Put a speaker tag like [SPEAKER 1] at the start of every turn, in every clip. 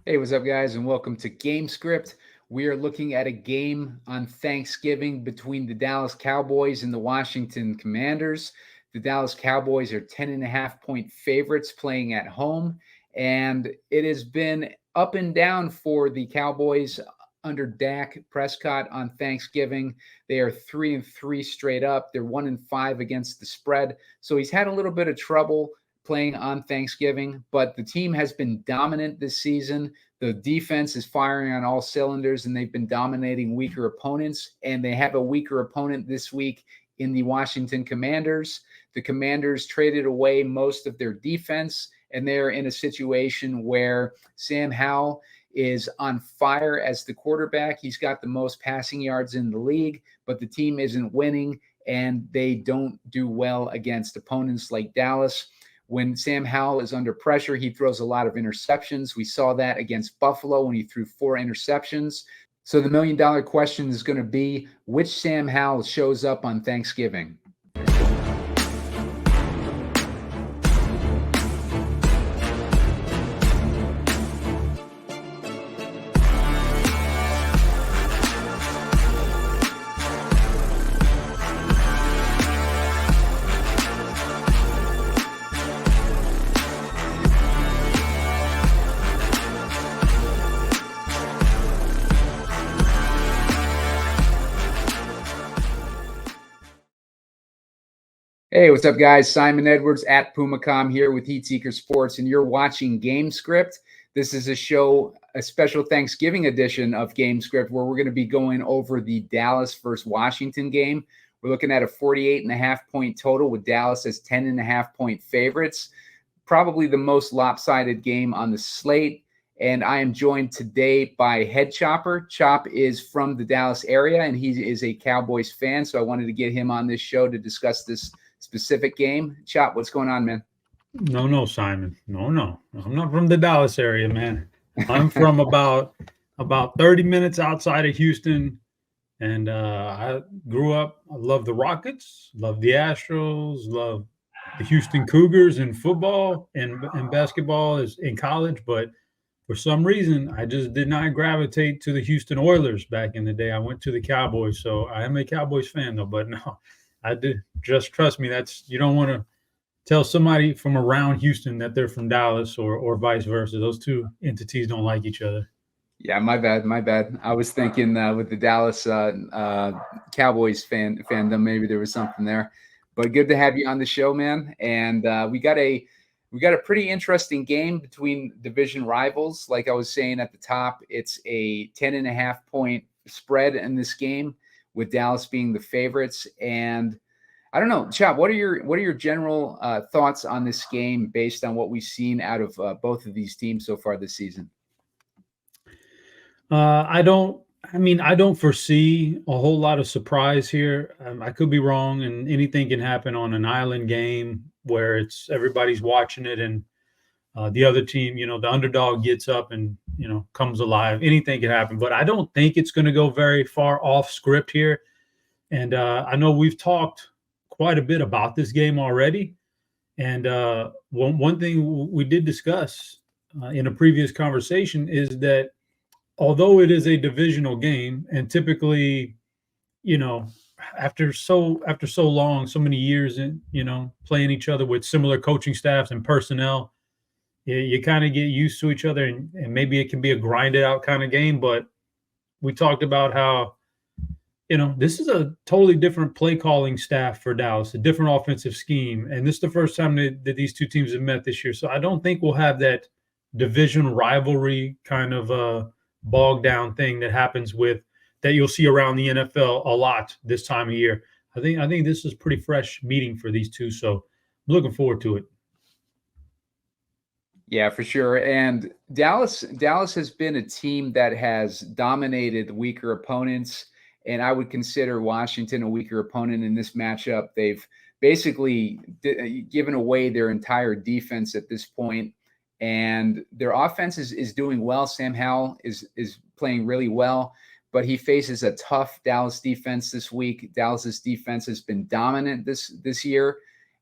[SPEAKER 1] Hey, what's up, guys, and welcome to Game Script. We are looking at a game on Thanksgiving between the Dallas Cowboys and the Washington Commanders. The Dallas Cowboys are 10.5 point favorites playing at home, and it has been up and down for the Cowboys under Dak Prescott on Thanksgiving. They are 3-3 straight up. They're 1-5 against the spread. So he's had a little bit of trouble playing on Thanksgiving, but the team has been dominant this season. The defense is firing on all cylinders, and they've been dominating weaker opponents. And they have a weaker opponent this week in the Washington Commanders. The Commanders traded away most of their defense, and they're in a situation where Sam Howell is on fire as the quarterback. He's got the most passing yards in the league, but the team isn't winning, and they don't do well against opponents like Dallas. When Sam Howell is under pressure, he throws a lot of interceptions. We saw that against Buffalo when he threw 4 interceptions. So the million-dollar question is going to be, which Sam Howell shows up on Thanksgiving? Hey, what's up, guys? Simon Edwards at Pumacom here with Heat Seeker Sports, and you're watching Game Script. This is a special Thanksgiving edition of Game Script, where we're going to be going over the Dallas versus Washington game. We're looking at a 48.5 point total with Dallas as 10.5 point favorites. Probably the most lopsided game on the slate. And I am joined today by Headchopper. Chop is from the Dallas area, and he is a Cowboys fan. So I wanted to get him on this show to discuss this specific game. Chop, what's going on, man?
[SPEAKER 2] No, Simon. No. I'm not from the Dallas area, man. I'm from about 30 minutes outside of Houston. And I grew up, I love the Rockets, love the Astros, love the Houston Cougars in football and basketball is in college. But for some reason, I just did not gravitate to the Houston Oilers back in the day. I went to the Cowboys. So I am a Cowboys fan, though. But no, I did. Just trust me. You don't want to tell somebody from around Houston that they're from Dallas or vice versa. Those two entities don't like each other.
[SPEAKER 1] Yeah, my bad. I was thinking with the Dallas Cowboys fandom, maybe there was something there. But good to have you on the show, man. And we got a pretty interesting game between division rivals. Like I was saying at the top, it's a 10.5 point spread in this game, with Dallas being the favorites. And I don't know, Chop, what are your general thoughts on this game based on what we've seen out of both of these teams so far this season?
[SPEAKER 2] I don't foresee a whole lot of surprise here. I could be wrong, and anything can happen on an island game where everybody's watching it, and the other team, the underdog gets up and comes alive. Anything can happen, but I don't think it's going to go very far off script here. And I know we've talked quite a bit about this game already. And one thing we did discuss in a previous conversation is that although it is a divisional game, and typically, after so long, so many years in, playing each other with similar coaching staffs and personnel, you kind of get used to each other, and maybe it can be a grinded out kind of game. But we talked about how, this is a totally different play calling staff for Dallas, a different offensive scheme. And this is the first time that these two teams have met this year. So I don't think we'll have that division rivalry kind of bogged down thing that happens that you'll see around the NFL a lot this time of year. I think this is pretty fresh meeting for these two. So I'm looking forward to it.
[SPEAKER 1] Yeah, for sure. And Dallas has been a team that has dominated weaker opponents, and I would consider Washington a weaker opponent in this matchup. They've basically given away their entire defense at this point, and their offense is doing well. Sam Howell is playing really well, but he faces a tough Dallas defense this week. Dallas's defense has been dominant this year,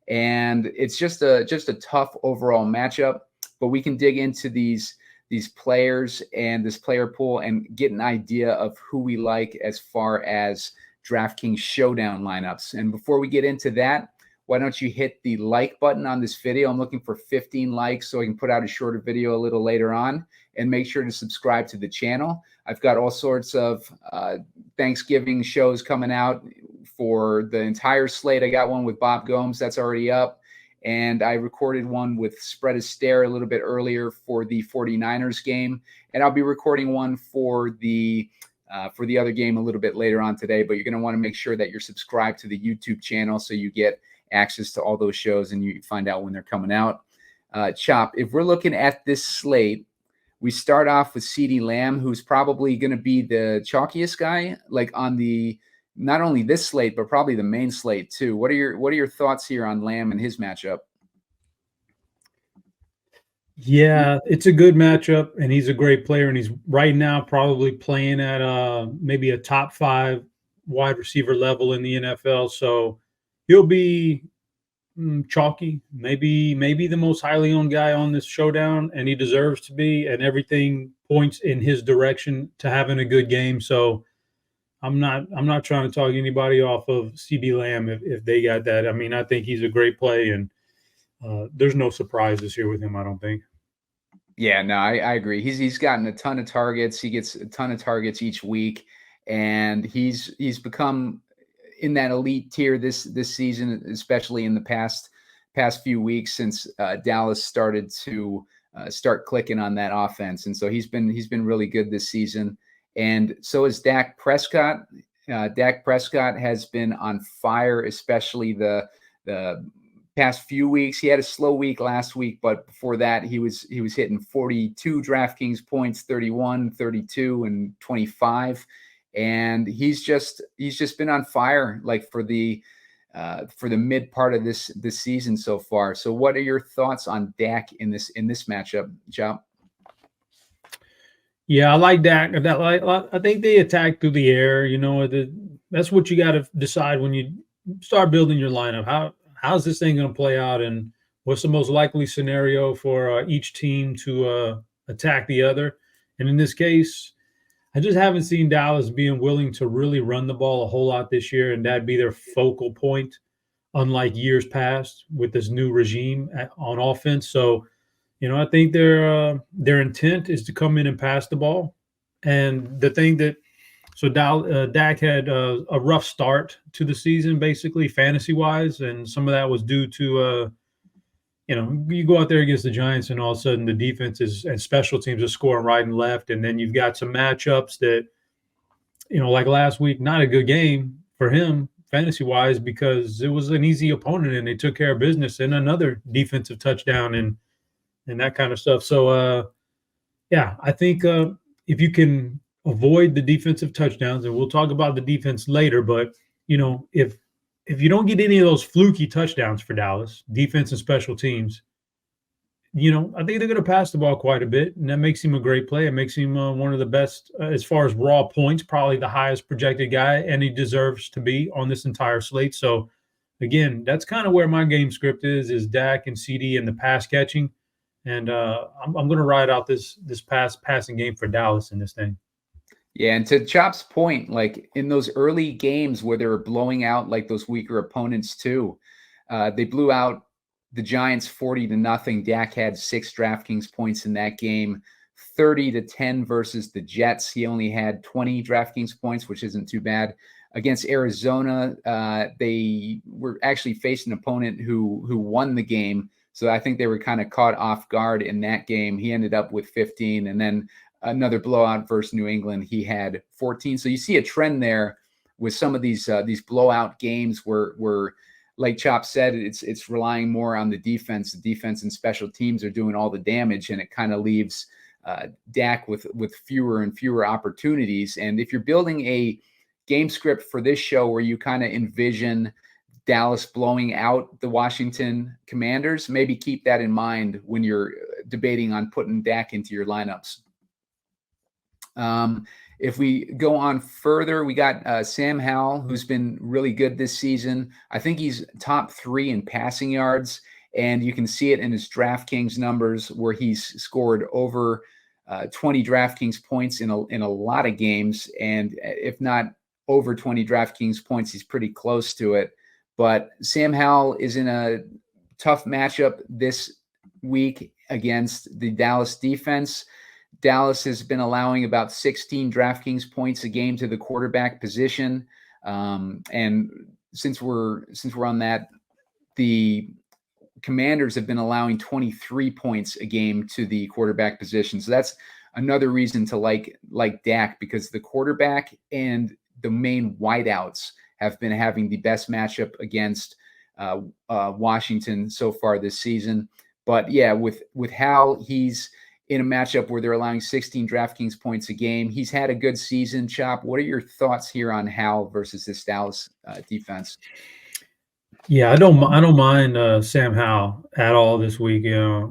[SPEAKER 1] and it's just a tough overall matchup. But we can dig into these these players and this player pool and get an idea of who we like as far as DraftKings Showdown lineups. And before we get into that, why don't you hit the like button on this video? I'm looking for 15 likes so I can put out a shorter video a little later on, and make sure to subscribe to the channel. I've got all sorts of Thanksgiving shows coming out for the entire slate. I got one with Bob Gomes that's already up, and I recorded one with Spread a Stare a little bit earlier for the 49ers game, and I'll be recording one for the other game a little bit later on today. But you're going to want to make sure that you're subscribed to the YouTube channel so you get access to all those shows and you find out when they're coming out. Chop, if we're looking at this slate, we start off with Ceedee Lamb, who's probably going to be the chalkiest guy, like on the not only this slate but probably the main slate too. What are your thoughts here on Lamb and his matchup?
[SPEAKER 2] Yeah, it's a good matchup, and he's a great player, and he's right now probably playing at maybe a top 5 wide receiver level in the NFL. So he'll be chalky, maybe the most highly owned guy on this showdown, and he deserves to be, and everything points in his direction to having a good game. So I'm not trying to talk anybody off of Ceedee Lamb if they got that. I mean, I think he's a great play, and there's no surprises here with him, I don't think.
[SPEAKER 1] Yeah, no, I agree. He's gotten a ton of targets. He gets a ton of targets each week, and he's become in that elite tier this season, especially in the past few weeks since Dallas started to start clicking on that offense. And so he's been really good this season. And so is Dak Prescott. Dak Prescott has been on fire, especially the past few weeks. He had a slow week last week, but before that he was hitting 42 DraftKings points, 31, 32, and 25. And he's just been on fire, like for the mid part of this season so far. So what are your thoughts on Dak in this matchup, Chop?
[SPEAKER 2] Yeah, I like Dak. I think they attack through the air. You know, that's what you got to decide when you start building your lineup. How's this thing going to play out, and what's the most likely scenario for each team to attack the other? And in this case, I just haven't seen Dallas being willing to really run the ball a whole lot this year, and that'd be their focal point, unlike years past with this new regime on offense. So, you know, I think their intent is to come in and pass the ball. And the thing Dak had a rough start to the season, basically fantasy-wise, and some of that was due to you go out there against the Giants and all of a sudden the defense and special teams are scoring right and left. And then you've got some matchups that, like last week, not a good game for him fantasy-wise because it was an easy opponent and they took care of business and another defensive touchdown and that kind of stuff. So, yeah, I think if you can avoid the defensive touchdowns, and we'll talk about the defense later, but, if you don't get any of those fluky touchdowns for Dallas, defense and special teams, I think they're going to pass the ball quite a bit, and that makes him a great play. It makes him one of the best as far as raw points, probably the highest projected guy, and he deserves to be on this entire slate. So, again, that's kind of where my game script is Dak and Ceedee and the pass catching, and I'm going to ride out this passing game for Dallas in this thing.
[SPEAKER 1] Yeah, and to Chop's point, like in those early games where they were blowing out like those weaker opponents too, they blew out the Giants 40-0. Dak had 6 DraftKings points in that game, 30-10 versus the Jets. He only had 20 DraftKings points, which isn't too bad. Against Arizona, they were actually facing an opponent who won the game. So I think they were kind of caught off guard in that game. He ended up with 15, and then another blowout versus New England, he had 14. So you see a trend there with some of these blowout games where like Chop said, it's relying more on the defense. The defense and special teams are doing all the damage, and it kind of leaves Dak with fewer and fewer opportunities. And if you're building a game script for this show where you kind of envision Dallas blowing out the Washington Commanders, maybe keep that in mind when you're debating on putting Dak into your lineups. If we go on further, we got Sam Howell, who's been really good this season. I think he's top 3 in passing yards, and you can see it in his DraftKings numbers where he's scored over 20 DraftKings points in a lot of games, and if not over 20 DraftKings points, he's pretty close to it. But Sam Howell is in a tough matchup this week against the Dallas defense. Dallas has been allowing about 16 DraftKings points a game to the quarterback position. And since we're on that, the Commanders have been allowing 23 points a game to the quarterback position. So that's another reason to like Dak, because the quarterback and the main wideouts have been having the best matchup against Washington so far this season. But yeah, with Howell, he's in a matchup where they're allowing 16 DraftKings points a game. He's had a good season. Chop, what are your thoughts here on Howell versus this Dallas defense?
[SPEAKER 2] Yeah, I don't mind Sam Howell at all this week. Yeah,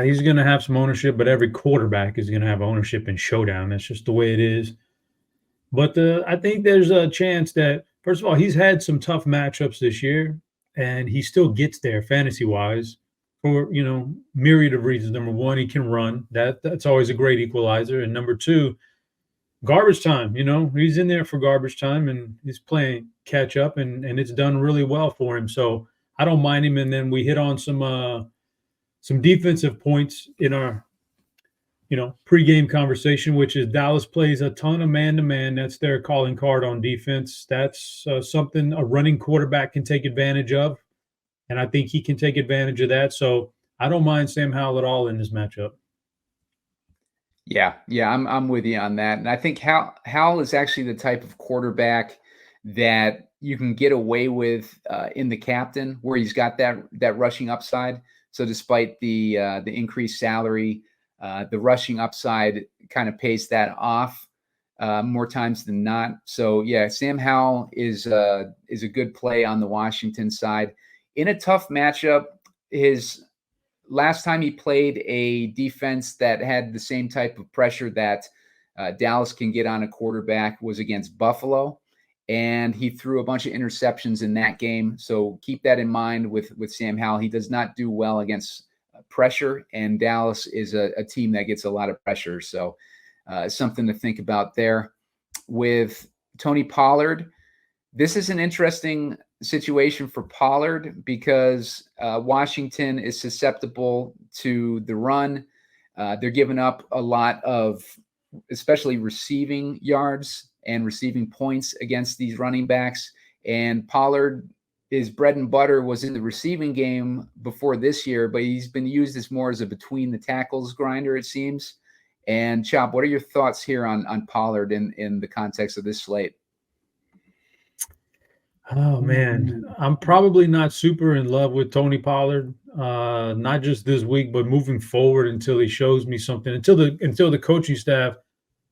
[SPEAKER 2] he's going to have some ownership, but every quarterback is going to have ownership in Showdown. That's just the way it is. But I think there's a chance that, first of all, he's had some tough matchups this year, and he still gets there fantasy-wise for, myriad of reasons. Number one, he can run. That's always a great equalizer. And number two, garbage time. He's in there for garbage time, and he's playing catch up, and it's done really well for him. So I don't mind him. And then we hit on some defensive points in our pregame conversation, which is Dallas plays a ton of man-to-man. That's their calling card on defense. That's something a running quarterback can take advantage of, and I think he can take advantage of that. So I don't mind Sam Howell at all in this matchup.
[SPEAKER 1] Yeah, I'm with you on that. And I think Howell is actually the type of quarterback that you can get away with in the captain, where he's got that rushing upside. So despite the increased salary, the rushing upside kind of pays that off more times than not. So yeah, Sam Howell is a good play on the Washington side in a tough matchup. His last time he played a defense that had the same type of pressure that Dallas can get on a quarterback was against Buffalo, and he threw a bunch of interceptions in that game. So keep that in mind with Sam Howell. He does not do well against pressure, and Dallas is a team that gets a lot of pressure. So something to think about there. With Tony Pollard, this is an interesting situation for Pollard because Washington is susceptible to the run. They're giving up a lot of, especially receiving yards and receiving points against these running backs. And Pollard, his bread and butter was in the receiving game before this year, but he's been used as more as a between the tackles grinder, it seems. And Chop, what are your thoughts here on Pollard in the context of this slate?
[SPEAKER 2] Oh man, I'm probably not super in love with Tony Pollard, not just this week, but moving forward until he shows me something, until the coaching staff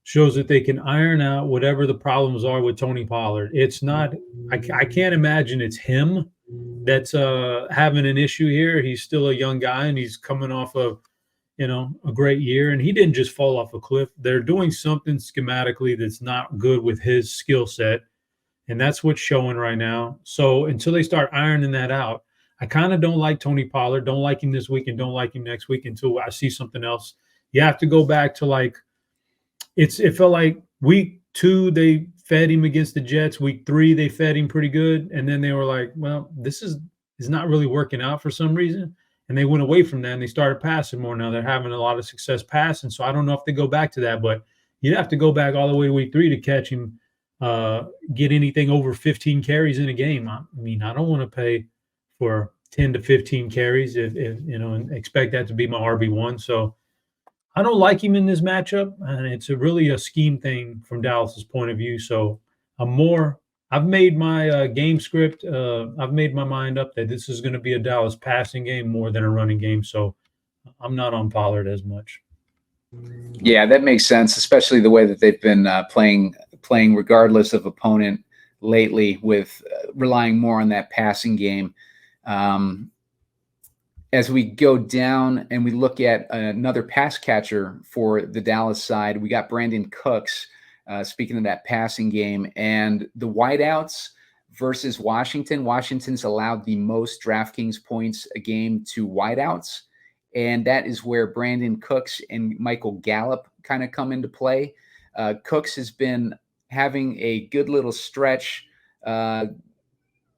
[SPEAKER 2] shows that they can iron out whatever the problems are with Tony Pollard. It's not, I can't imagine it's him that's having an issue here. He's still a young guy, and he's coming off of, a great year, and he didn't just fall off a cliff. They're doing something schematically that's not good with his skill set. And that's what's showing right now. So until they start ironing that out, I kind of don't like Tony Pollard. Don't like him this week and don't like him next week until I see something else. You have to go back to it felt like week 2, they fed him against the Jets. Week 3, they fed him pretty good. And then they were like, well, this is not really working out for some reason. And they went away from that and they started passing more. Now they're having a lot of success passing. So I don't know if they go back to that, but you'd have to go back all the way to week 3 to catch him. Get anything over 15 carries in a game. I mean, I don't want to pay for 10 to 15 carries if and expect that to be my RB1. So I don't like him in this matchup, and it's really a scheme thing from Dallas's point of view. So I've made my game script. I've made my mind up that this is going to be a Dallas passing game more than a running game. So I'm not on Pollard as much.
[SPEAKER 1] Yeah, that makes sense, especially the way that they've been playing regardless of opponent lately, with relying more on that passing game. As we go down and we look at another pass catcher for the Dallas side, we got Brandon Cooks, speaking of that passing game, and the wideouts versus Washington. Washington's allowed the most DraftKings points a game to wideouts, and that is where Brandon Cooks and Michael Gallup kind of come into play. Cooks has been having a good little stretch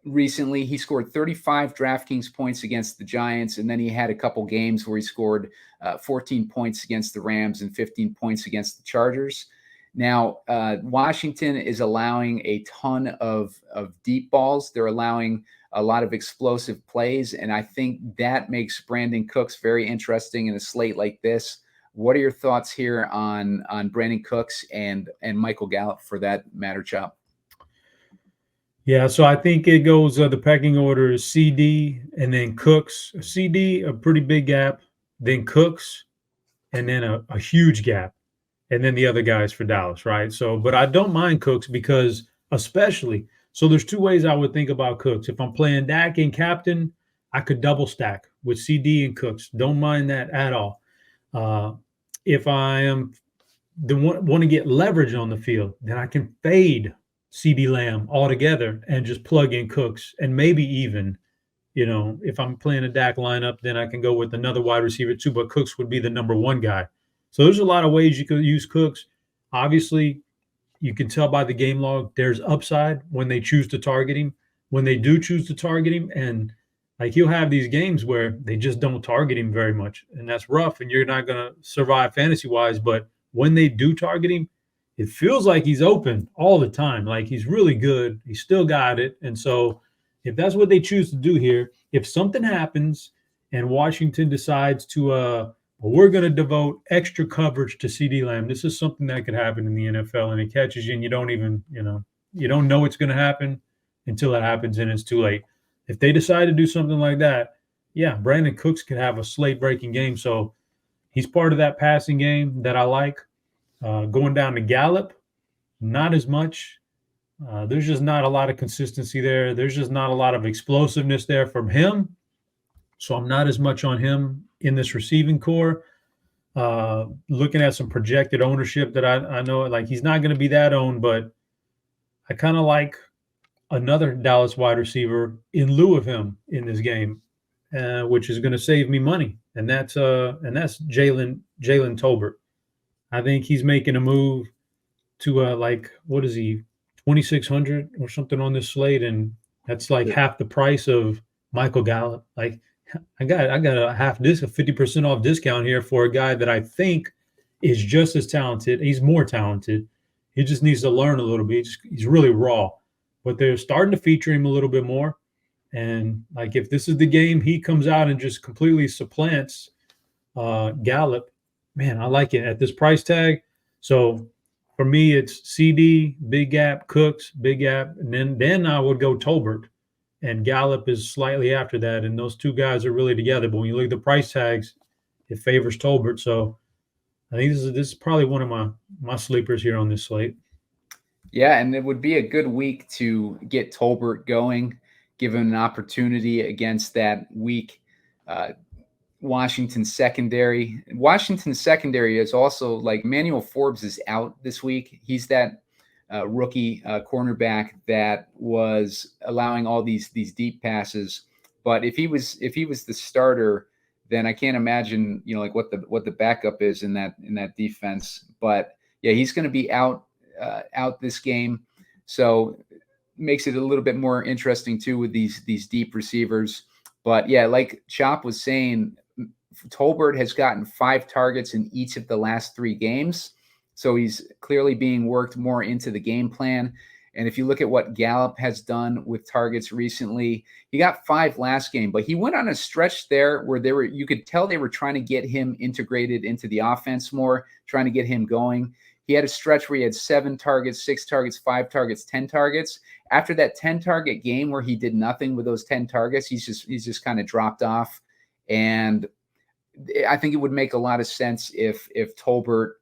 [SPEAKER 1] recently. He scored 35 DraftKings points against the Giants, and then he had a couple games where he scored 14 points against the Rams and 15 points against the Chargers. Now, Washington is allowing a ton of deep balls. They're allowing a lot of explosive plays, and I think that makes Brandon Cooks very interesting in a slate like this. What are your thoughts here on Brandon Cooks and Michael Gallup for that matter, Chop?
[SPEAKER 2] Yeah, so I think it goes, the pecking order is Ceedee and then Cooks. Ceedee, a pretty big gap, then Cooks, and then a huge gap, and then the other guys for Dallas, right? So, but I don't mind Cooks because so there's two ways I would think about Cooks. If I'm playing Dak and Captain, I could double stack with Ceedee and Cooks. Don't mind that at all. If I am want to get leverage on the field, then I can fade CeeDee Lamb altogether and just plug in Cooks, and maybe even, if I'm playing a Dak lineup, then I can go with another wide receiver too, but Cooks would be the number one guy. So there's a lot of ways you could use Cooks. Obviously, you can tell by the game log, there's upside when they choose to target him. When they do choose to target him, and like he'll have these games where they just don't target him very much, and that's rough, and you're not going to survive fantasy-wise, but when they do target him, it feels like he's open all the time. Like he's really good. He's still got it. And so if that's what they choose to do here, if something happens and Washington decides to, we're going to devote extra coverage to CeeDee Lamb, this is something that could happen in the NFL, and it catches you and you don't even, you don't know it's going to happen until it happens and it's too late. If they decide to do something like that, yeah, Brandon Cooks could have a slate-breaking game. So he's part of that passing game that I like. Going down to Gallup, not as much. There's just not a lot of consistency there. There's just not a lot of explosiveness there from him. So I'm not as much on him in this receiving core. Looking at some projected ownership that I know, like he's not going to be that owned, but I kind of like another Dallas wide receiver in lieu of him in this game, which is going to save me money, and that's Jalen Tolbert. I think he's making a move to what is he, 2,600 or something on this slate, and that's like half the price of Michael Gallup. Like I got a 50% off discount here for a guy that I think is just as talented. He's more talented. He just needs to learn a little bit. He's really raw, but they're starting to feature him a little bit more. And like if this is the game he comes out and just completely supplants Gallup, man, I like it at this price tag. So for me, it's Ceedee, big gap, Cooks, big gap, and then I would go Tolbert, and Gallup is slightly after that, and those two guys are really together. But when you look at the price tags, it favors Tolbert. So I think this is probably one of my sleepers here on this slate.
[SPEAKER 1] Yeah, and it would be a good week to get Tolbert going, give him an opportunity against that weak Washington secondary. Washington secondary is also like Emmanuel Forbes is out this week. He's that rookie cornerback that was allowing all these deep passes. But if he was the starter, then I can't imagine like what the backup is in that defense. But yeah, he's going to be out this game, so makes it a little bit more interesting too with these deep receivers. But yeah, like Chop was saying, Tolbert has gotten 5 targets in each of the last 3 games. So he's clearly being worked more into the game plan. And if you look at what Gallup has done with targets recently, he got 5 last game, but he went on a stretch there where you could tell they were trying to get him integrated into the offense more, trying to get him going. He had a stretch where he had 7 targets, 6 targets, 5 targets, 10 targets. After that 10 target game where he did nothing with those 10 targets, he's just kind of dropped off. And I think it would make a lot of sense if Tolbert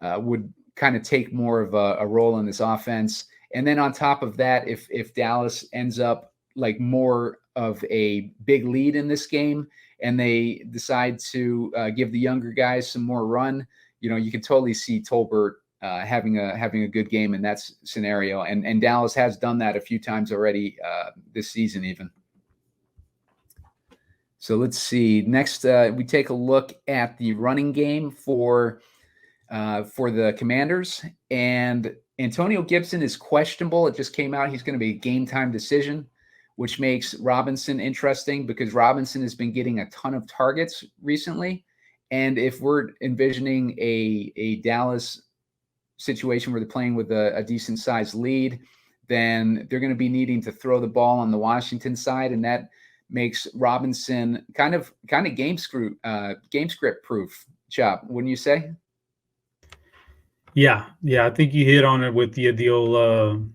[SPEAKER 1] would kind of take more of a role in this offense. And then on top of that, if Dallas ends up like more of a big lead in this game and they decide to give the younger guys some more run, you can totally see Tolbert having a good game in that scenario. And Dallas has done that a few times already this season even. So let's see. Next, we take a look at the running game for the Commanders, and Antonio Gibson is questionable. It just came out. He's going to be a game time decision, which makes Robinson interesting because Robinson has been getting a ton of targets recently. And if we're envisioning a Dallas situation where they're playing with a decent sized lead, then they're going to be needing to throw the ball on the Washington side, and that makes Robinson kind of game script proof. Chop, wouldn't you say?
[SPEAKER 2] Yeah, I think you hit on it with the old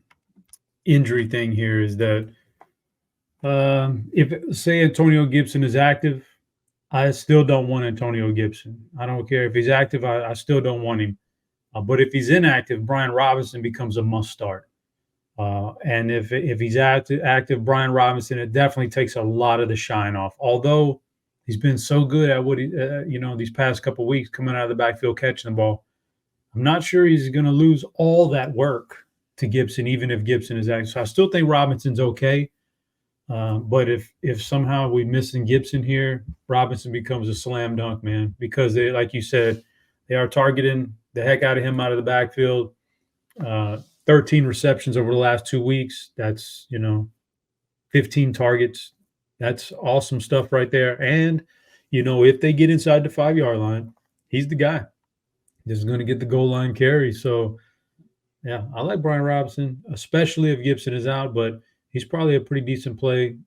[SPEAKER 2] injury thing here. Is that if say Antonio Gibson is active, I still don't want Antonio Gibson. I don't care if he's active. I still don't want him. But if he's inactive, Brian Robinson becomes a must start. And if he's active, Brian Robinson, it definitely takes a lot of the shine off. Although he's been so good at what he, these past couple of weeks coming out of the backfield catching the ball, I'm not sure he's going to lose all that work to Gibson, even if Gibson is active. So I still think Robinson's okay. But if somehow we're missing Gibson here, Robinson becomes a slam dunk, man, because they, like you said, they are targeting the heck out of him out of the backfield. 13 receptions over the last 2 weeks. That's, 15 targets. That's awesome stuff right there. And, if they get inside the 5-yard line, he's the guy. This is going to get the goal line carry. So, yeah, I like Brian Robinson, especially if Gibson is out, but he's probably a pretty decent play.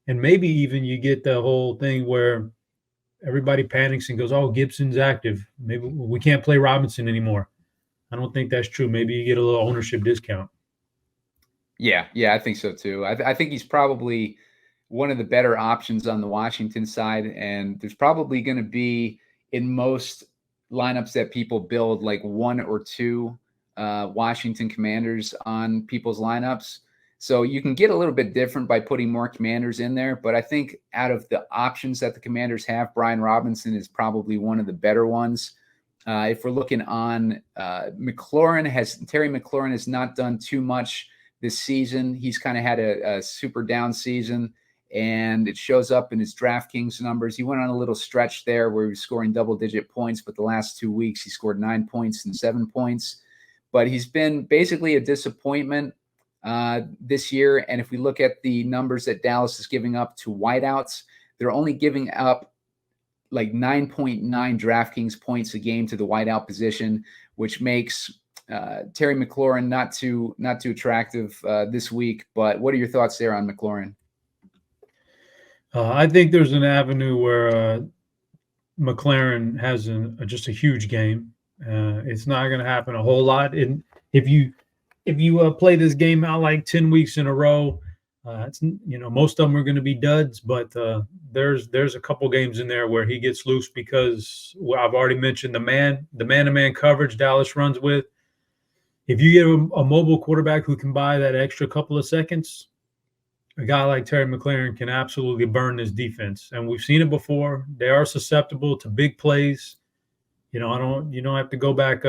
[SPEAKER 2] And maybe even you get the whole thing where everybody panics and goes, oh, Gibson's active. Maybe we can't play Robinson anymore. I don't think that's true. Maybe you get a little ownership discount.
[SPEAKER 1] Yeah, I think so too. I think he's probably one of the better options on the Washington side, and there's probably going to be in most lineups that people build like one or two Washington Commanders on people's lineups. So you can get a little bit different by putting more Commanders in there, but I think out of the options that the Commanders have, Brian Robinson is probably one of the better ones. If we're looking on Terry McLaurin has not done too much this season. He's kind of had a super down season, and it shows up in his DraftKings numbers. He went on a little stretch there where he was scoring double-digit points, but the last 2 weeks he scored 9 points and 7 points. But he's been basically a disappointment this year. And if we look at the numbers that Dallas is giving up to wideouts, they're only giving up like 9.9 DraftKings points a game to the wideout position, which makes Terry McLaurin not too attractive this week. But what are your thoughts there on McLaurin?
[SPEAKER 2] I think there's an avenue where McLaurin has just a huge game. It's not going to happen a whole lot. And if you play this game out like 10 weeks in a row, it's, most of them are going to be duds, but there's a couple games in there where he gets loose because I've already mentioned the man-to-man coverage Dallas runs with. If you get a mobile quarterback who can buy that extra couple of seconds, a guy like Terry McLaurin can absolutely burn this defense. And we've seen it before. They are susceptible to big plays. You don't have to go back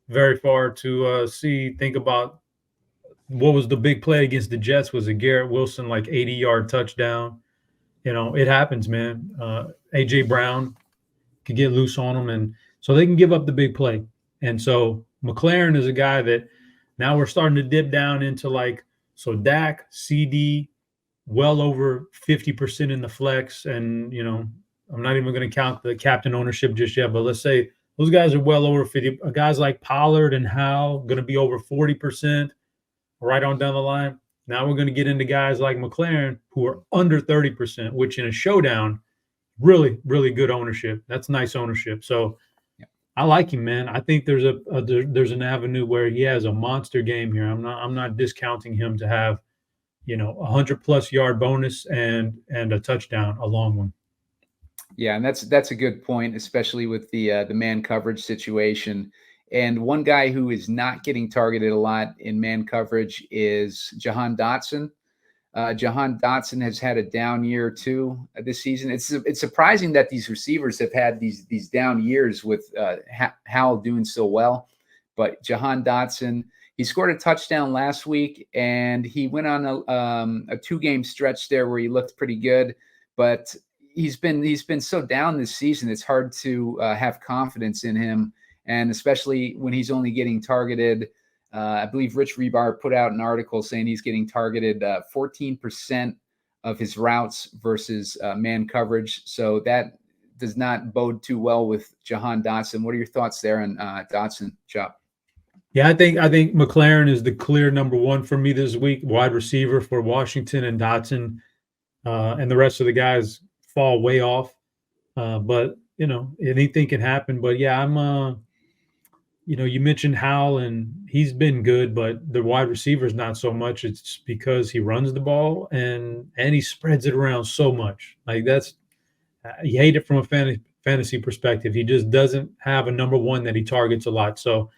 [SPEAKER 2] very far to think about what was the big play against the Jets. Was a Garrett Wilson like 80-yard touchdown. It happens, man. A.J. Brown could get loose on them, and so they can give up the big play. And so McLaurin is a guy that now we're starting to dip down into so Dak, Ceedee, well over 50% in the flex. And, I'm not even going to count the captain ownership just yet, but let's say those guys are well over 50. Guys like Pollard and Howell going to be over 40%. Right on down the line. Now we're going to get into guys like McLaurin who are under 30%, which in a showdown, really, really good ownership. That's nice ownership. So I like him, man. I think there's there's an avenue where he has a monster game here. I'm not discounting him to have, 100+ yard bonus and a touchdown, a long one.
[SPEAKER 1] Yeah, and that's a good point, especially with the man coverage situation. And one guy who is not getting targeted a lot in man coverage is Jahan Dotson. Jahan Dotson has had a down year too this season. It's surprising that these receivers have had these down years with Howell doing so well. But Jahan Dotson, he scored a touchdown last week, and he went on a 2-game stretch there where he looked pretty good. but he's been so down this season. It's hard to have confidence in him, and especially when he's only getting targeted. I believe Rich Rebar put out an article saying he's getting targeted 14% of his routes versus man coverage. So that does not bode too well with Jahan Dotson. What are your thoughts there on Dotson, Chop?
[SPEAKER 2] Yeah, I think McLaren is the clear number one for me this week, wide receiver for Washington, and Dotson and the rest of the guys fall way off. But anything can happen. But yeah, I'm you mentioned Howell, and he's been good, but the wide receivers not so much. It's because he runs the ball and he spreads it around so much. Like you hate it from a fantasy perspective. He just doesn't have a number one that he targets a lot. So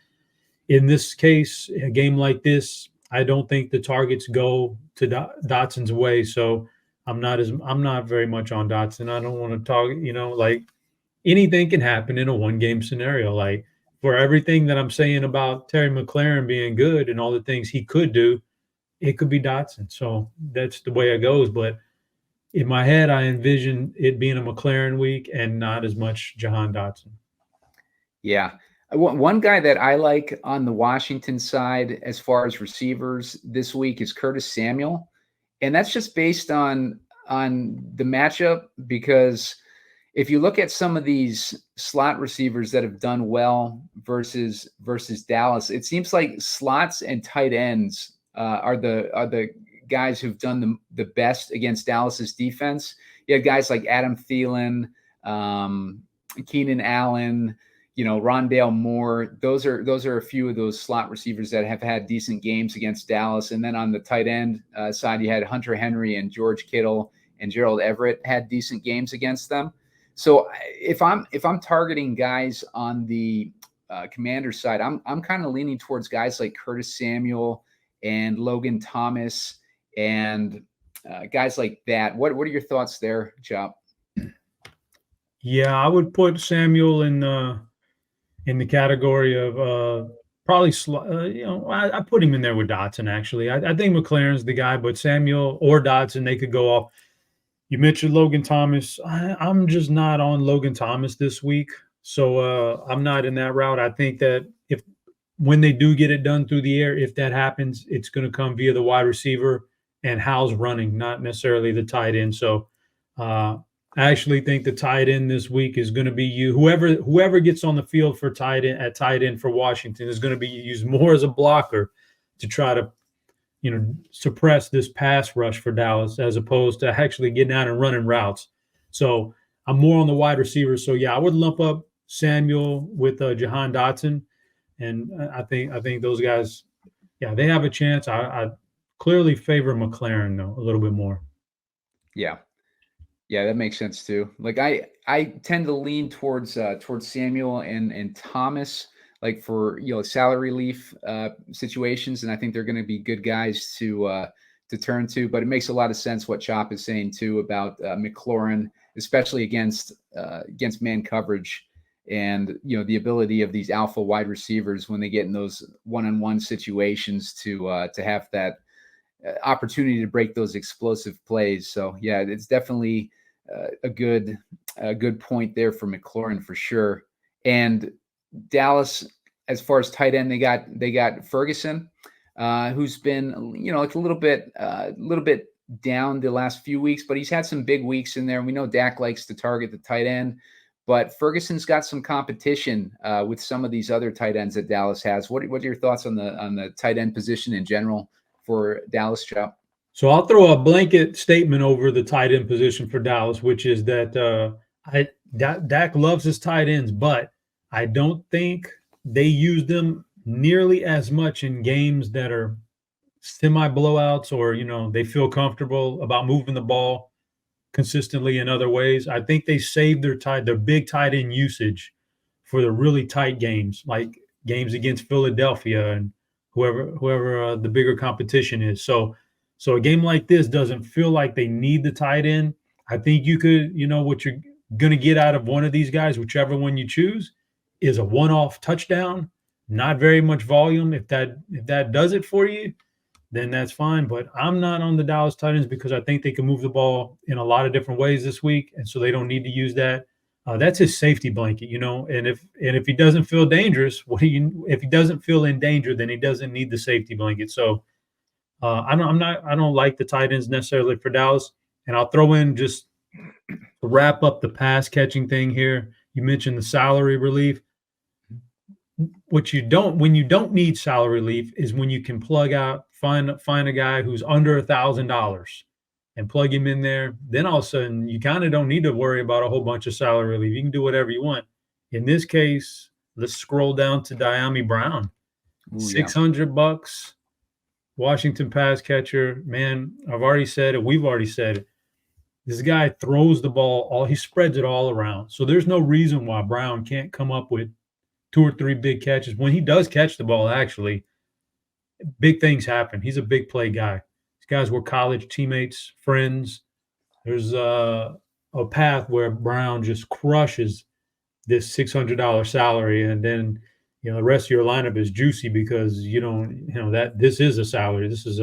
[SPEAKER 2] in this case, a game like this, I don't think the targets go to Dotson's way. So I'm not very much on Dotson. I don't want to target, like anything can happen in a one-game scenario. Like for everything that I'm saying about Terry McLaurin being good and all the things he could do, it could be Dotson. So that's the way it goes. But in my head, I envision it being a McLaurin week and not as much Jahan Dotson.
[SPEAKER 1] Yeah. One guy that I like on the Washington side as far as receivers this week is Curtis Samuel. And that's just based on the matchup, because if you look at some of these slot receivers that have done well versus Dallas, it seems like slots and tight ends are the guys who've done the best against Dallas's defense. You have guys like Adam Thielen, Keenan Allen, Rondale Moore. Those are a few of those slot receivers that have had decent games against Dallas. And then on the tight end side, you had Hunter Henry and George Kittle and Gerald Everett had decent games against them. So if I'm targeting guys on the Commander side, I'm kind of leaning towards guys like Curtis Samuel and Logan Thomas and guys like that. What are your thoughts there, Chop?
[SPEAKER 2] Yeah, I would put Samuel in the category of probably I put him in there with Dotson. Actually, I think McLaren's the guy, but Samuel or Dotson, they could go off. You mentioned Logan Thomas. I'm just not on Logan Thomas this week, so I'm not in that route. I think that when they do get it done through the air, if that happens, it's going to come via the wide receiver and Howell's running, not necessarily the tight end. So I actually think the tight end this week is going to be whoever gets on the field for tight end for Washington is going to be used more as a blocker to try to suppress this pass rush for Dallas, as opposed to actually getting out and running routes. So I'm more on the wide receiver. So yeah, I would lump up Samuel with Jahan Dotson, and I think those guys, yeah, they have a chance. I clearly favor McLaren though a little bit more.
[SPEAKER 1] Yeah, that makes sense too. Like I tend to lean towards Samuel and Thomas, like for salary relief situations, and I think they're going to be good guys to turn to. But it makes a lot of sense what Chop is saying too about McLaurin, especially against man coverage, and the ability of these alpha wide receivers when they get in those one-on-one situations to have that opportunity to break those explosive plays. So yeah, it's definitely a good point there for McLaurin for sure. And Dallas, as far as tight end, they got Ferguson, who's been like a little bit down the last few weeks, but he's had some big weeks in there. And we know Dak likes to target the tight end, but Ferguson's got some competition with some of these other tight ends that Dallas has. What are your thoughts on the tight end position in general for Dallas, Joe?
[SPEAKER 2] So I'll throw a blanket statement over the tight end position for Dallas, which is that Dak loves his tight ends, but I don't think they use them nearly as much in games that are semi blowouts, or they feel comfortable about moving the ball consistently in other ways. I think they save their big tight end usage for the really tight games, like games against Philadelphia and whoever the bigger competition is. So a game like this doesn't feel like they need the tight end. I think you could, what you're going to get out of one of these guys, whichever one you choose, is a one-off touchdown, not very much volume. If that does it for you, then that's fine. But I'm not on the Dallas Titans because I think they can move the ball in a lot of different ways this week, and so they don't need to use that. That's his safety blanket, And if he doesn't feel dangerous, if he doesn't feel in danger, then he doesn't need the safety blanket. So I don't like the Titans necessarily for Dallas. And I'll throw in just to wrap up the pass catching thing here. You mentioned the salary relief. When you don't need salary relief is when you can find a guy who's under $1,000 and plug him in there. Then all of a sudden you kind of don't need to worry about a whole bunch of salary relief. You can do whatever you want. In this case, let's scroll down to Diami Brown. $600, Washington pass catcher. Man, I've already said it. We've already said it. This guy throws the ball he spreads it all around. So there's no reason why Brown can't come up with 2 or 3 big catches. When he does catch the ball, actually, big things happen. He's a big play guy. These guys were college teammates, friends. There's a path where Brown just crushes this $600 salary, and then the rest of your lineup is juicy because that this is a salary. This is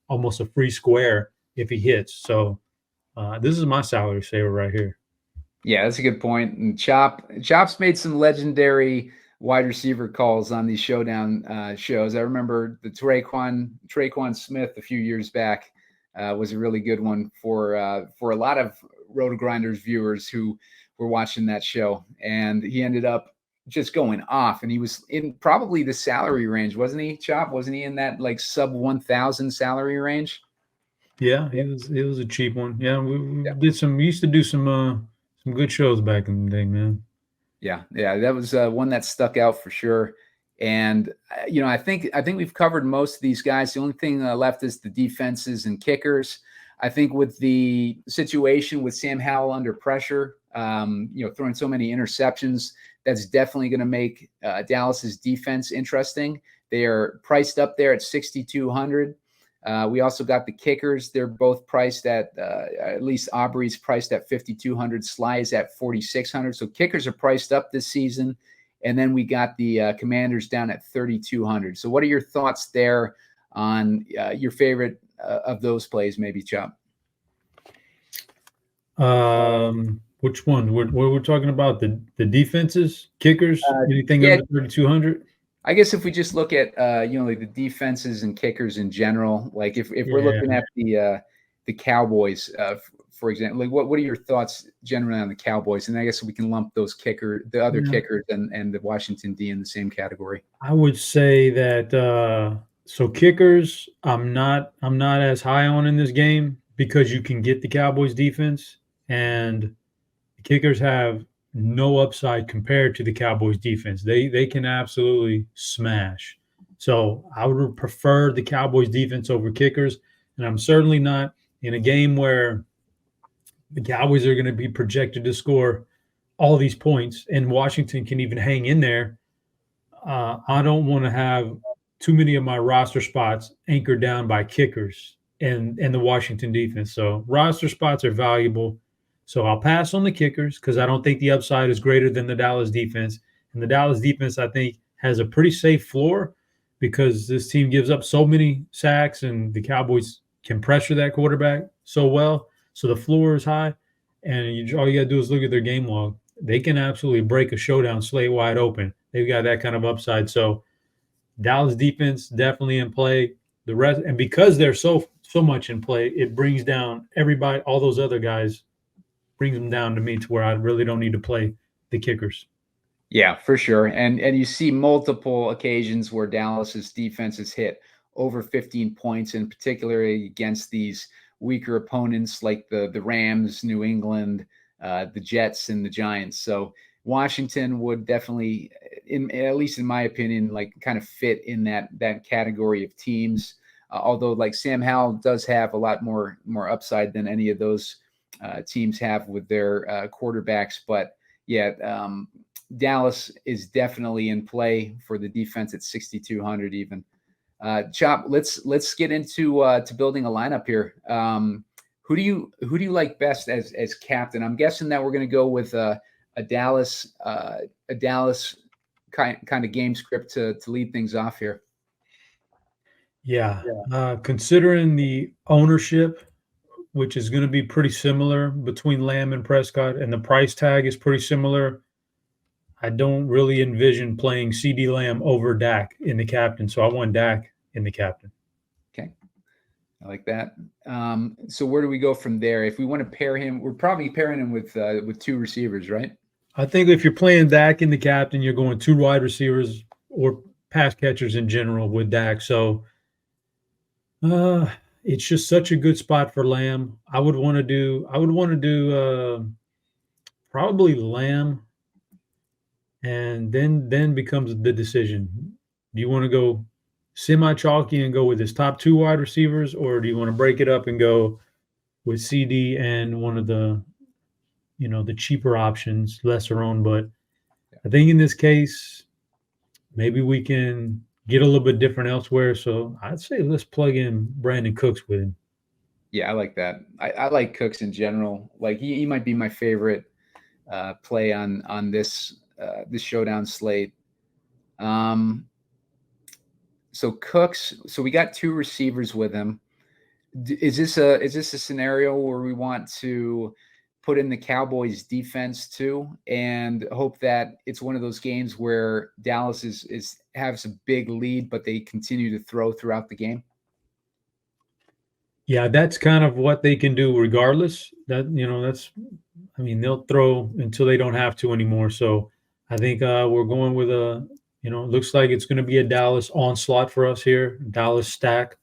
[SPEAKER 2] almost a free square if he hits. So this is my salary saver right here.
[SPEAKER 1] Yeah, that's a good point. And Chop's made some legendary wide receiver calls on these showdown shows. I remember the Traquan Smith a few years back was a really good one for a lot of RotoGrinders viewers who were watching that show. And he ended up just going off, and he was in probably the salary range, wasn't he, Chop? Wasn't he in that like sub 1,000 salary range?
[SPEAKER 2] Yeah, it was a cheap one. Yeah, we used to do some good shows back in the day, man.
[SPEAKER 1] Yeah, that was one that stuck out for sure. And I think we've covered most of these guys. The only thing left is the defenses and kickers. I think with the situation with Sam Howell under pressure, throwing so many interceptions, that's definitely going to make Dallas's defense interesting. They are priced up there at 6,200. We also got the kickers. They're both priced at least Aubrey's priced at 5,200. Sly is at 4,600. So kickers are priced up this season. And then we got the Commanders down at 3,200. So what are your thoughts there on your favorite of those plays, maybe, Chop?
[SPEAKER 2] Which one? We're talking about the defenses, kickers, anything under 3,200?
[SPEAKER 1] I guess if we just look at like the defenses and kickers in general, like if we're looking at the Cowboys, for example, like what are your thoughts generally on the Cowboys? And I guess we can lump those kickers and the Washington D in the same category.
[SPEAKER 2] I would say that so kickers, I'm not as high on in this game because you can get the Cowboys defense, and the kickers have no upside compared to the Cowboys defense. They can absolutely smash. So I would prefer the Cowboys defense over kickers. And I'm certainly not in a game where the Cowboys are going to be projected to score all these points and Washington can even hang in there. I don't want to have too many of my roster spots anchored down by kickers and the Washington defense. So roster spots are valuable. So I'll pass on the kickers because I don't think the upside is greater than the Dallas defense. And the Dallas defense, I think, has a pretty safe floor because this team gives up so many sacks and the Cowboys can pressure that quarterback so well. So the floor is high. And all you got to do is look at their game log. They can absolutely break a showdown slate wide open. They've got that kind of upside. So Dallas defense definitely in play. The rest, and because they're so much in play, it brings down everybody, all those other guys, brings them down to me to where I really don't need to play the kickers.
[SPEAKER 1] Yeah, for sure. And you see multiple occasions where Dallas's defense has hit over 15 points, in particularly against these weaker opponents like the Rams, New England, the Jets, and the Giants. So Washington would definitely, at least in my opinion, like kind of fit in that category of teams. Although like Sam Howell does have a lot more upside than any of those teams have with their quarterbacks. But yeah, Dallas is definitely in play for the defense at 6,200 even. Chop, let's get into to building a lineup here. Who do you like best as captain? I'm guessing that we're going to go with a Dallas kind of game script to lead things off here.
[SPEAKER 2] Yeah. Considering the ownership, which is going to be pretty similar between Lamb and Prescott, and the price tag is pretty similar, I don't really envision playing CeeDee Lamb over Dak in the captain. So I want Dak in the captain.
[SPEAKER 1] Okay. I like that. So where do we go from there? If we want to pair him, we're probably pairing him with two receivers, right?
[SPEAKER 2] I think if you're playing Dak in the captain, you're going two wide receivers or pass catchers in general with Dak. So it's just such a good spot for Lamb. I would want to do probably Lamb, and then becomes the decision. Do you want to go semi-chalky and go with his top two wide receivers, or do you want to break it up and go with CD and one of the the cheaper options, lesser owned? But I think in this case, maybe we can get a little bit different elsewhere. So I'd say let's plug in Brandon Cooks with him.
[SPEAKER 1] Yeah, I like that. I like Cooks in general. Like he might be my favorite play on this showdown slate. So Cooks. So we got two receivers with him. Is this a scenario where we want to put in the Cowboys defense too and hope that it's one of those games where Dallas has a big lead, but they continue to throw throughout the game?
[SPEAKER 2] Yeah, that's kind of what they can do regardless. They'll throw until they don't have to anymore. So I think we're going with it looks like it's going to be a Dallas onslaught for us here, Dallas stack.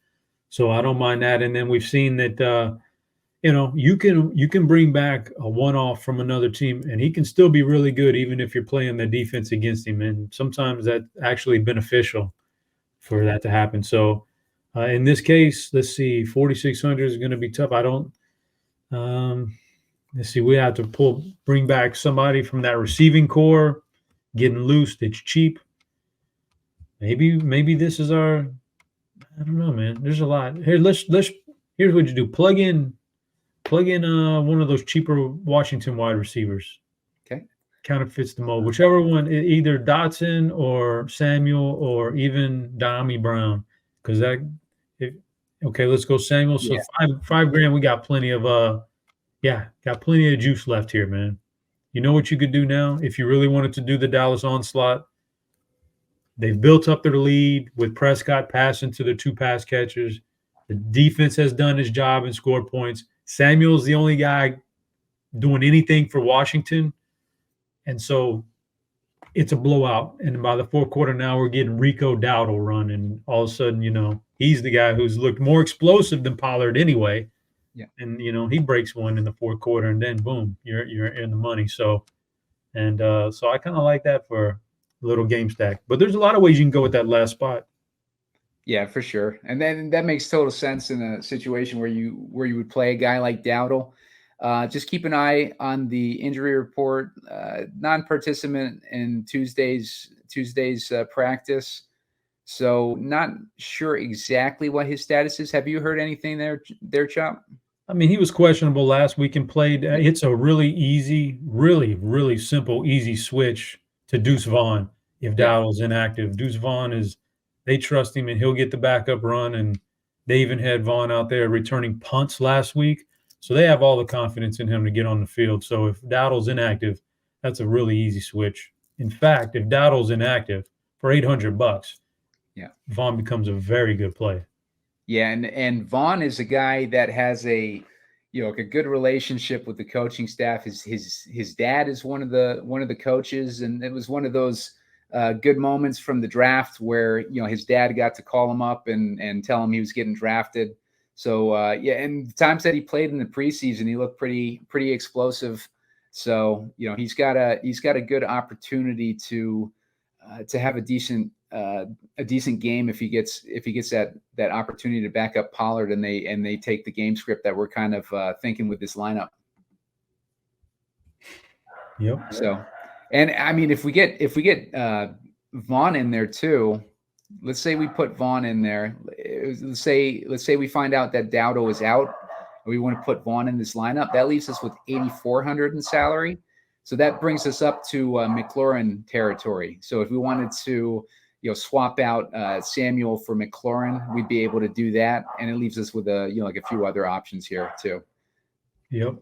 [SPEAKER 2] So I don't mind that. And then we've seen that, you can bring back a one-off from another team and he can still be really good even if you're playing the defense against him. And sometimes that's actually beneficial for that to happen. So in this case, let's see, 4,600 is going to be tough. Let's see, we have to bring back somebody from that receiving core, getting loose. It's cheap. Maybe this is I don't know, man. There's a lot here. Here's what you do. Plug in one of those cheaper Washington wide receivers.
[SPEAKER 1] Okay.
[SPEAKER 2] Kind of fits the mold. Whichever one, either Dotson or Samuel or even Dami Brown. Because let's go Samuel. So yeah. $5,000, we got plenty of juice left here, man. You know what you could do now if you really wanted to do the Dallas onslaught? They've built up their lead with Prescott passing to their two pass catchers. The defense has done its job and scored points. Samuel's the only guy doing anything for Washington. And so it's a blowout. And by the fourth quarter now, we're getting Rico Dowdle run. And all of a sudden, he's the guy who's looked more explosive than Pollard anyway.
[SPEAKER 1] Yeah.
[SPEAKER 2] And, he breaks one in the fourth quarter and then boom, you're in the money. So I kind of like that for a little game stack. But there's a lot of ways you can go with that last spot.
[SPEAKER 1] Yeah, for sure. And then that makes total sense in a situation where you would play a guy like Dowdle. Just keep an eye on the injury report. Non-participant in Tuesday's practice. So not sure exactly what his status is. Have you heard anything there, Chop?
[SPEAKER 2] I mean, he was questionable last week and played. It's a really easy, really, really simple, easy switch to Deuce Vaughn if Dowdle's inactive. Deuce Vaughn they trust him and he'll get the backup run. And they even had Vaughn out there returning punts last week. So they have all the confidence in him to get on the field. So if Dowdle's inactive, that's a really easy switch. In fact, if Dowdle's inactive for $800, Vaughn becomes a very good play.
[SPEAKER 1] Yeah, and Vaughn is a guy that has a good relationship with the coaching staff. His dad is one of the coaches, and it was one of those good moments from the draft where his dad got to call him up and tell him he was getting drafted. So and the times that he played in the preseason, he looked pretty explosive. So he's got a good opportunity to have a decent game if he gets that opportunity to back up Pollard and they take the game script that we're kind of thinking with this lineup.
[SPEAKER 2] Yep.
[SPEAKER 1] So, and I mean, if we get Vaughn in there too, let's say we put Vaughn in there. Let's say we find out that Dowdle is out, and we want to put Vaughn in this lineup. That leaves us with $8,400 in salary. So that brings us up to McLaurin territory. So if we wanted to, swap out Samuel for McLaurin, we'd be able to do that, and it leaves us with like a few other options here too.
[SPEAKER 2] Yep.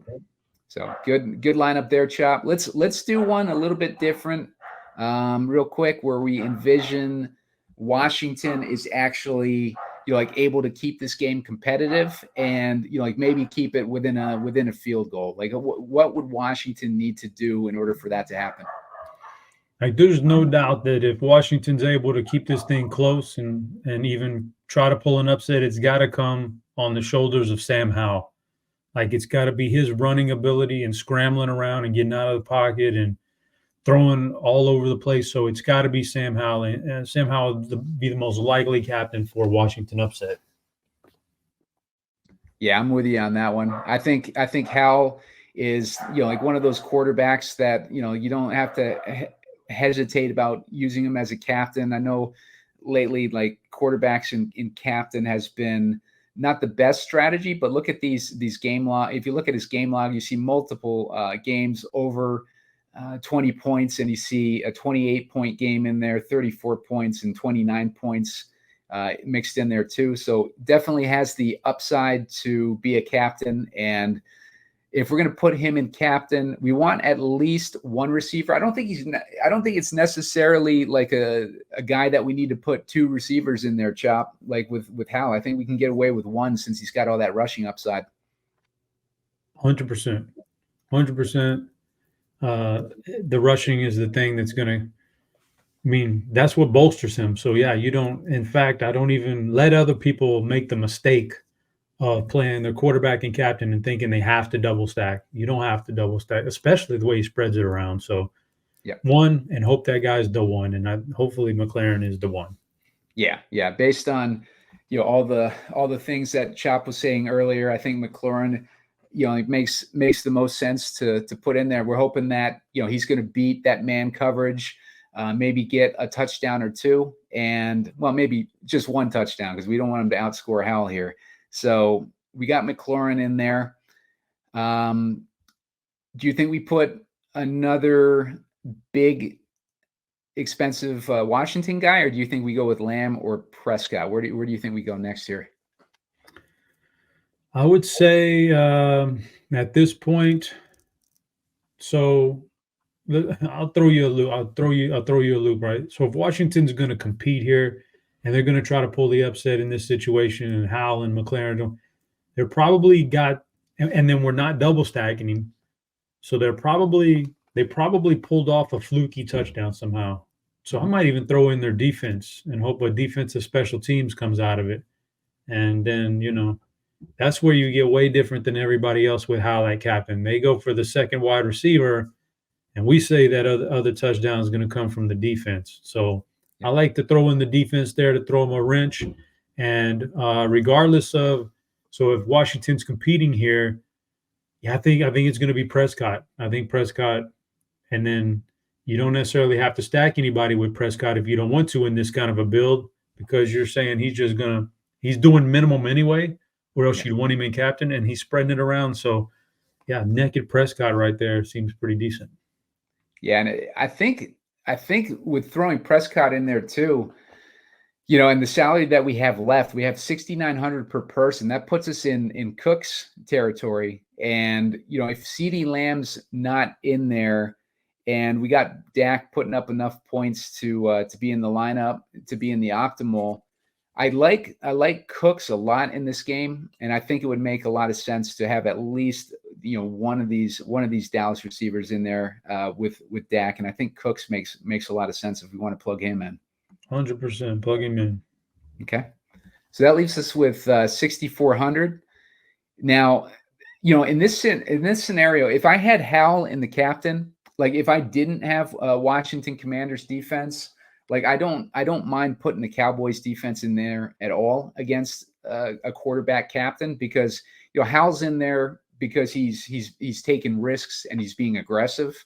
[SPEAKER 1] So good lineup there, Chop. Let's do one a little bit different, real quick, where we envision Washington is actually like able to keep this game competitive and like maybe keep it within a field goal. Like what would Washington need to do in order for that to happen?
[SPEAKER 2] Like, there's no doubt that if Washington's able to keep this thing close and even try to pull an upset, it's got to come on the shoulders of Sam Howell. Like, it's got to be his running ability and scrambling around and getting out of the pocket and throwing all over the place. So it's got to be Sam Howell, and Sam Howell would be the most likely captain for Washington upset.
[SPEAKER 1] Yeah, I'm with you on that one. I think Howell is like one of those quarterbacks that you don't have to hesitate about using him as a captain. I know lately, like, quarterbacks in captain has been not the best strategy, but look at these game log. If you look at his game log, you see multiple games over 20 points, and you see a 28-point game in there, 34 points and 29 points mixed in there too. So definitely has the upside to be a captain. And if we're going to put him in captain, we want at least one receiver. I don't think it's necessarily like a guy that we need to put two receivers in there, Chop, like with Howell. I think we can get away with one since he's got all that rushing upside.
[SPEAKER 2] 100%. 100%. The rushing is the thing that's going to, that's what bolsters him. So yeah, in fact, I don't even let other people make the mistake of playing their quarterback and captain and thinking they have to double stack. You don't have to double stack, especially the way he spreads it around. So
[SPEAKER 1] yeah,
[SPEAKER 2] one, and hope that guy's the one, and hopefully McLaurin is the one.
[SPEAKER 1] Yeah. Based on all the things that Chop was saying earlier, I think McLaurin it makes the most sense to put in there. We're hoping that he's going to beat that man coverage, maybe get a touchdown or two, and maybe just one touchdown because we don't want him to outscore Howell here. So we got McLaurin in there. Do you think we put another big, expensive Washington guy, or do you think we go with Lamb or Prescott? Where do you think we go next year?
[SPEAKER 2] I would say at this point, so I'll throw you a loop. I'll throw you a loop, right? So if Washington's going to compete here, and they're going to try to pull the upset in this situation, and Howell and McLaurin, they're probably got, and then we're not double stacking him, so they probably pulled off a fluky touchdown somehow. So I might even throw in their defense and hope a defensive special teams comes out of it, and then that's where you get way different than everybody else with how that captain. They go for the second wide receiver, and we say that other touchdown is going to come from the defense. So I like to throw in the defense there to throw them a wrench. And regardless of, so if Washington's competing here, I think it's going to be Prescott. I think Prescott, and then you don't necessarily have to stack anybody with Prescott if you don't want to in this kind of a build, because you're saying he's doing minimum anyway, or else you'd want him in captain, and he's spreading it around. So yeah, naked Prescott right there seems pretty decent.
[SPEAKER 1] Yeah, and I think with throwing Prescott in there too, and the salary that we have left, we have $6,900 per person. That puts us in Cook's territory. And if CeeDee Lamb's not in there, and we got Dak putting up enough points to be in the lineup, to be in the optimal, I like Cooks a lot in this game, and I think it would make a lot of sense to have at least one of these Dallas receivers in there with Dak, and I think Cooks makes a lot of sense if we want to plug him in.
[SPEAKER 2] 100% plug him in.
[SPEAKER 1] Okay, so that leaves us with 6,400. Now, in this scenario, if I had Howell in the captain, like if I didn't have Washington Commanders defense, like I don't mind putting the Cowboys defense in there at all against a quarterback captain, because Howell's in there because he's taking risks and he's being aggressive.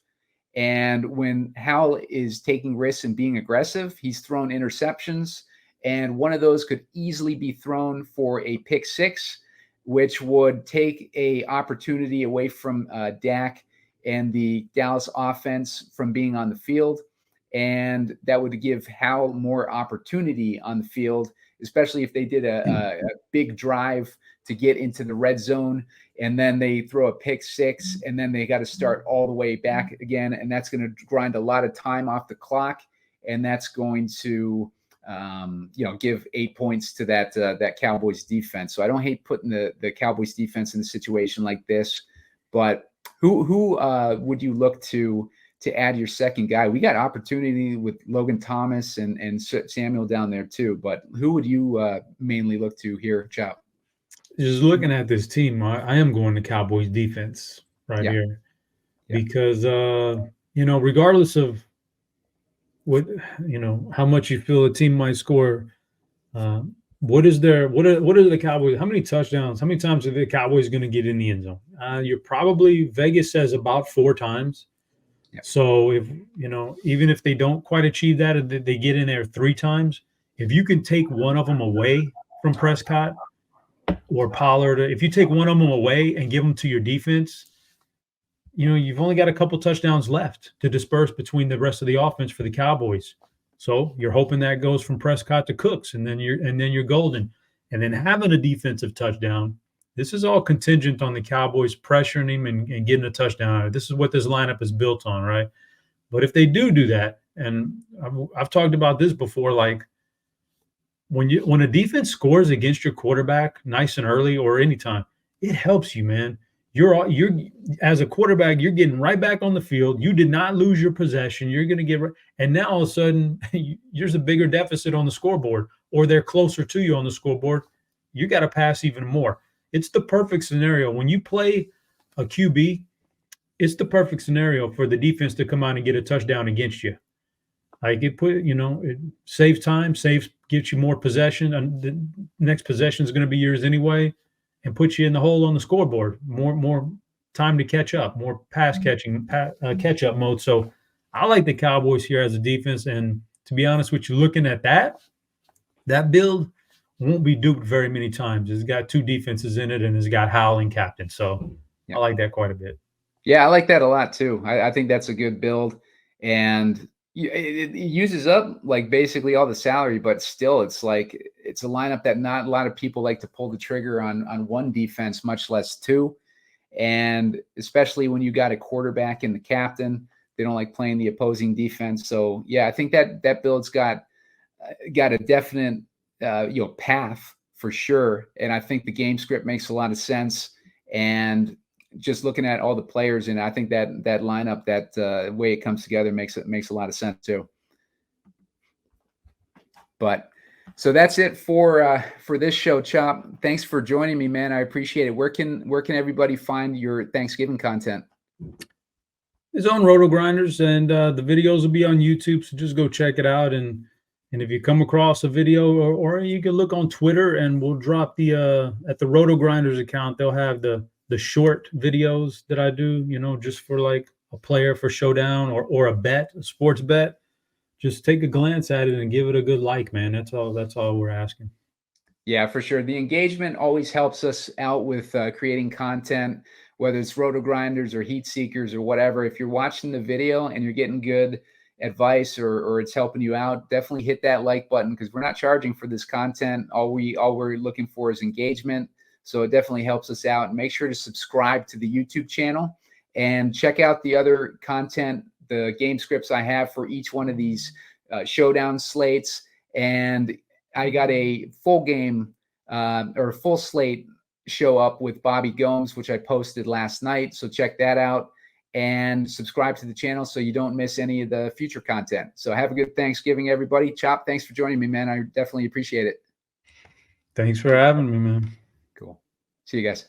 [SPEAKER 1] And when Howell is taking risks and being aggressive, he's thrown interceptions, and one of those could easily be thrown for a pick six, which would take a opportunity away from Dak and the Dallas offense from being on the field. and that would give Howell more opportunity on the field, especially if they did a big drive to get into the red zone, and then they throw a pick six, and then they got to start all the way back again, and that's going to grind a lot of time off the clock, and that's going to give 8 points to that Cowboys defense. So I don't hate putting the Cowboys defense in a situation like this, but who would you look to add your second guy? We got opportunity with Logan Thomas and Samuel down there too, but who would you mainly look to here, Chop?
[SPEAKER 2] Just looking at this team, I am going to Cowboys defense here because, regardless of what, how much you feel a team might score, what are the Cowboys? How many touchdowns? How many times are the Cowboys going to get in the end zone? Vegas says about 4 times. Yep. So if, even if they don't quite achieve that, they get in there 3 times. If you can take one of them away from Prescott or Pollard, if you take one of them away and give them to your defense, you've only got a couple touchdowns left to disperse between the rest of the offense for the Cowboys. So you're hoping that goes from Prescott to Cooks, and then you're golden. And then having a defensive touchdown, this is all contingent on the Cowboys pressuring him and getting a touchdown. This is what this lineup is built on, right? But if they do that, and I've talked about this before, like when a defense scores against your quarterback nice and early or anytime, it helps you, man. You're as a quarterback, you're getting right back on the field. You did not lose your possession. You're going to get and now all of a sudden there's a bigger deficit on the scoreboard, or they're closer to you on the scoreboard. You got to pass even more. It's the perfect scenario when you play a QB. It's the perfect scenario for the defense to come out and get a touchdown against you. Like it saves time, gets you more possession, and the next possession is going to be yours anyway, and puts you in the hole on the scoreboard. More time to catch up, more pass catching, catch up mode. So I like the Cowboys here as a defense, and to be honest with you, looking at that build won't be duped very many times. It's got 2 defenses in it, and it's got Howell and Kaplen. So I like that quite a bit.
[SPEAKER 1] Yeah, I like that a lot too. I think that's a good build, and it uses up like basically all the salary, but still it's like it's a lineup that not a lot of people like to pull the trigger on one defense, much less 2. And especially when you got a quarterback and the captain, they don't like playing the opposing defense. So yeah, I think that build's got a definite path for sure. And I think the game script makes a lot of sense. And just looking at all the players, and I think that lineup, that way it comes together makes a lot of sense too. But so that's it for this show, Chop. Thanks for joining me, man. I appreciate it. Where can everybody find your Thanksgiving content?
[SPEAKER 2] It's on RotoGrinders, and the videos will be on YouTube. So just go check it out. And if you come across a video, or you can look on Twitter, and we'll drop the at the RotoGrinders account. They'll have the short videos that I do, just for like a player for Showdown or a sports bet. Just take a glance at it and give it a good like, man. That's all we're asking.
[SPEAKER 1] Yeah, for sure. The engagement always helps us out with creating content, whether it's RotoGrinders or Heat Seekers or whatever. If you're watching the video and you're getting good advice or it's helping you out, definitely hit that like button, because we're not charging for this content. All we're looking for is engagement. So it definitely helps us out. And make sure to subscribe to the YouTube channel and check out the other content, the game scripts I have for each one of these showdown slates. And I got a full game or full slate show up with Bobby Gomes, which I posted last night. So check that out and subscribe to the channel so you don't miss any of the future content. So have a good Thanksgiving, everybody. Chop, thanks for joining me, man. I definitely appreciate it.
[SPEAKER 2] Thanks for having me, man.
[SPEAKER 1] Cool. See you guys.